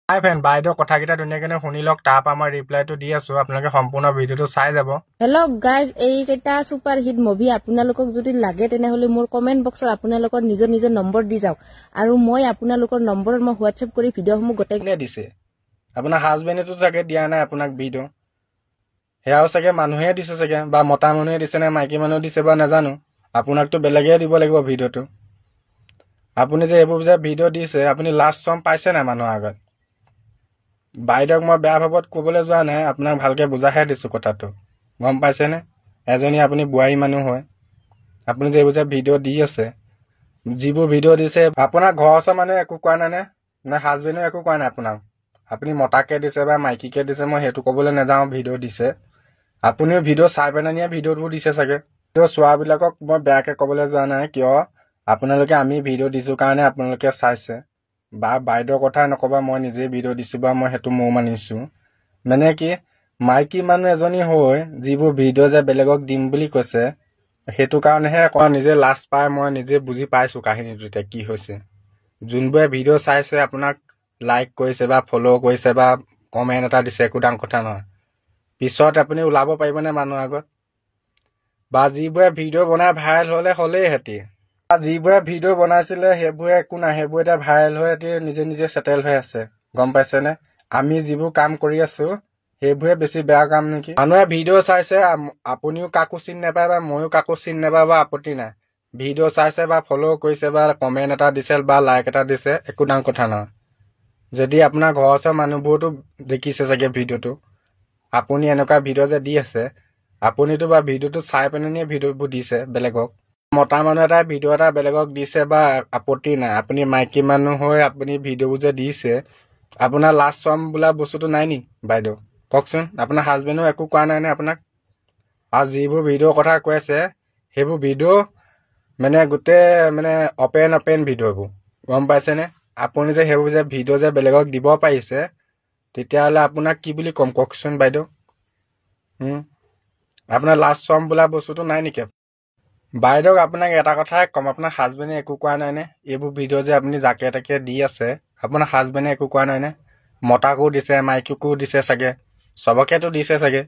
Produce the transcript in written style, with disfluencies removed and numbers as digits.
হাই friend, বাইদেউ কথাকেইটা ধুনীয়াকৈ শুনি লওক, তাৰপৰা মই ৰিপ্লাইটো দি আছো। আপোনালোকে সম্পূৰ্ণ ভিডিঅ'টো চাই যাব। হেল্ল' গাইজ, এইকেইটা ছুপাৰ হিট মুভি আপোনালোকক যদি লাগে তেনেহলে মোৰ কমেণ্ট বক্সত আপোনালোকৰ নিজৰ নিজৰ নম্বৰ দি যাওক, আৰু মই আপোনালোকৰ নম্বৰত মই হোৱাটছএপ কৰি ভিডিঅ'সমূহ গোটেই দিছে। আপোনাৰ হাজবেণ্ডেতো চাগে দিয়া নাই আপোনাক ভিডিঅ', সেয়াও চাগে মানুহে দিছে চাগে, বা মতা মানুহে দিছে নে মাইকী মানুহে দিছে বা নাজানো। আপোনাকতো বেলেগে দিব লাগিব ভিডিঅ'টো। আপুনি যে এইবোৰ যে ভিডিঅ' দিছে, আপুনি লাষ্ট ফৰ্ম পাইছে নাই মানুহৰ আগত? বাইদেউক মই বেয়া ভাৱত ক'বলৈ যোৱা নাই, আপোনাক ভালকৈ বুজাহে দিছোঁ কথাটো, গম পাইছেনে? এজনী আপুনি বোৱাৰী মানুহ হয়, আপুনি যে এইবোৰ যে ভিডিঅ' দি আছে, যিবোৰ ভিডিঅ' দিছে, আপোনাৰ ঘৰৰ ওচৰৰ মানুহে একো কোৱা নাই নে হাজবেণ্ডেও একো কোৱা নাই আপোনাক? আপুনি মতাকে দিছে বা মাইকীকে দিছে মই সেইটো ক'বলৈ নাযাওঁ। ভিডিঅ' দিছে, আপুনিও ভিডিঅ' চাই পেলাই ভিডিঅ'বোৰ দিছে চাগে। ভিডিঅ' চোৱাবিলাকক মই বেয়াকৈ ক'বলৈ যোৱা নাই, কিয় আপোনালোকে আমি ভিডিঅ' দিছোঁ কাৰণে আপোনালোকে চাইছে। বা বাইদেউৰ কথা নক'বা, মই নিজেই ভিডিঅ' দিছোঁ বা মই সেইটো ময়ো মানিছোঁ। মানে কি, মাইকী মানুহ এজনী হৈ যিবোৰ ভিডিঅ' যে বেলেগক দিম বুলি কৈছে, সেইটো কাৰণেহে নিজে লাজ পাই মই নিজে বুজি পাইছোঁ কাহিনীটো এতিয়া কি হৈছে। যোনবোৰে ভিডিঅ' চাইছে, আপোনাক লাইক কৰিছে বা ফ'ল' কৰিছে বা কমেণ্ট এটা দিছে, একো ডাঙৰ কথা নহয়। পিছত আপুনি ওলাব পাৰিবনে মানুহৰ আগত? বা যিবোৰে ভিডিঅ' বনাই ভাইৰেল হ'লেই সিহঁতি, যিবোৰে ভিডিঅ' বনাইছিলে সেইবোৰে একো নাই, সেইবোৰ এতিয়া ভাইৰেল হৈ নিজে নিজে ছেটেল হৈ আছে, গম পাইছেনে? আমি যিবোৰ কাম কৰি আছোঁ সেইবোৰে বেছি বেয়া কাম নেকি? মানুহে ভিডিঅ' চাইছে, আপুনিও কাকো চিনি নাপায় বা ময়ো কাকো চিনি নাপায় বা আপত্তি নাই। ভিডিঅ' চাইছে বা ফ'ল' কৰিছে বা কমেণ্ট এটা দিছে বা লাইক এটা দিছে, একো ডাঙৰ কথা নহয়। যদি আপোনাৰ ঘৰৰ ওচৰৰ মানুহবোৰতো দেখিছে চাগে ভিডিঅ'টো, আপুনি এনেকুৱা ভিডিঅ' যে দি আছে, আপুনিতো বা ভিডিঅ'টো চাই পেলাই ভিডিঅ'বোৰ দিছে বেলেগক। মতা মানুহ এটাই ভিডিঅ' এটা বেলেগক দিছে বা আপত্তি নাই। আপুনি মাইকী মানুহ হৈ আপুনি ভিডিঅ'বোৰ যে দিছে, আপোনাৰ লাজ চৰম বোলা বস্তুটো নাই নি বাইদেউ? কওকচোন, আপোনাৰ হাজবেণ্ডেও একো কোৱা নাই নে আপোনাক? আৰু যিবোৰ ভিডিঅ'ৰ কথা কৈ আছে, সেইবোৰ ভিডিঅ' মানে গোটেই মানে অপেন ভিডিঅ'বোৰ, গম পাইছেনে? আপুনি যে সেইবোৰ যে ভিডিঅ' যে বেলেগক দিব পাৰিছে, তেতিয়াহ'লে আপোনাক কি বুলি ক'ম কওকচোন বাইদেউ? আপোনাৰ লাজ চৰম বোলা বস্তুটো নাই নেকি? বাইদেউক আপোনাক এটা কথাই ক'ম, আপোনাৰ হাজবেণ্ডে একো কোৱা নাইনে? এইবোৰ ভিডিঅ' যে আপুনি জাকে তাকে দি আছে, আপোনাৰ হাজবেণ্ডে একো কোৱা নাইনে? মতাকো দিছে, মাইকীকো দিছে চাগে, চবকেতো দিছে চাগে।